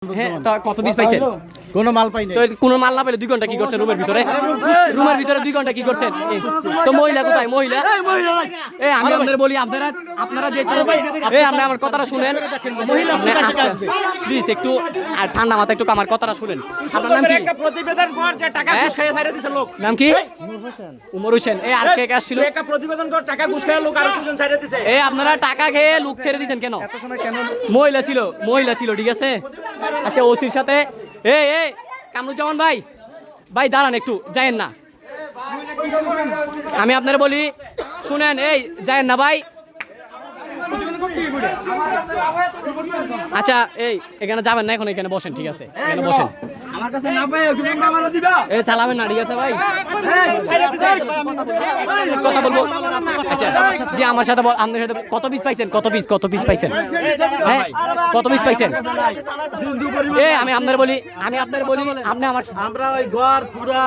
হ্যাঁ, তা কত পিস পাইছেন? কোনো মাল পাই নাই। তো কোনো মাল না পেলে 2 ঘন্টা কি করছেন রুমের ভিতরে? রুমের ভিতরে 2 ঘন্টা কি করছেন? তো মহিলা কোথায়? মহিলা আমি আপনাদের বলি, আপনারা যে আপনি আমার কথাটা শুনেন, প্লিজ একটু ঠান্ডা মাথা একটু আমার কথাটা শুনেন। আপনার নাম কি? একটা প্রতিবেদন কর যে টাকা ঘুষ খেয়ে ছাইরে দিছে লোক। নাম কি? উমর হোসেন। আর কে কে আসছিল? একটা প্রতিবেদন কর টাকা ঘুষ খেয়ে লোক আর দুজন ছাইরে দিছে। আপনারা টাকা খেয়ে লোক ছেড়ে দিয়েছেন কেন? মহিলা ছিল ঠিক আছে। আচ্ছা, ওসির সাথে কামরুজ্জামান ভাই দাঁড়ান, একটু যায়েন না। আমি আপনারা বলি শুনেন, যায়েন না ভাই। আচ্ছা, এখানে যাবেন না, এখন এখানে বসেন, ঠিক আছে? এখানে বসেন। আমার কাছে না পাই ওকে বন্ধ আমারে দিবা। চালাবেন না, ঠিক আছে ভাই? কথা বলবো। আচ্ছা, যে আমার সাথে আপনার সাথে কত পিস পাইছেন? কত পিস পাইছেন? হ্যাঁ, কত পিস পাইছেন? আমি আপনার বলি আপনি আমার আমরা ওই ঘর পুরা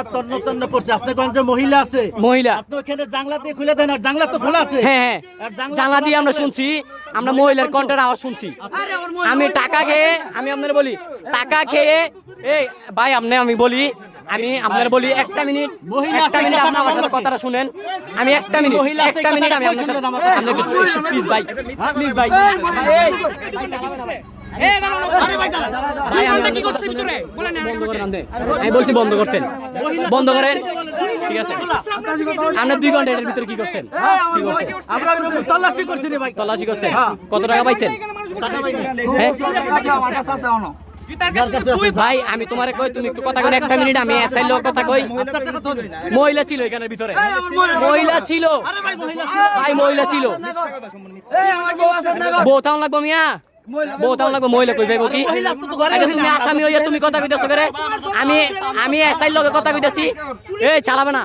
তন্ন পড়ছে। আপনি কোন যে মহিলা আছে, মহিলা আপনি ওখানে জানলা দিয়ে খুলে দেন, আর জানলা তো খোলা আছে। হ্যাঁ, জানলা দিয়ে আমরা শুনছি, আমরা মহিলার কণ্ঠের আওয়াজ শুনছি। আমি টাকা খেয়ে, আমি আপনার বলি টাকা খেয়ে, ভাই আমি বলি, আমি আপনার বলি একটা মিনিট আপনি আমার সাথে কথাটা শুনেন। আমি একটা মিনিট আমি আপনার সাথে প্লিজ ভাই আমি বলছি বন্ধ করতেন, বন্ধ করেন, ঠিক আছে? আপনার 2 ঘন্টা এটার ভিতরে কি করছেন? আমরা তল্লাশি করছি রে ভাই। তল্লাশি করছেন? কত টাকা পাইছেন? ভাই আমি তোমারে কই, তুমি একটু কথা কই, একটা মিনিট আমি এসআই লোক কথা কই। মহিলা ছিল এখানের ভিতরে, মহিলা ছিল ভাই, মহিলা ছিল। বউ তাও লাগবো মিয়া, বউ তাও লাগবো, মহিলা কই যাইবো কি? তুমি আসামি হইয়া তুমি কথা কইতেছো করে, আমি এসআই লোকে কথা কইতেছি। চালাবে না।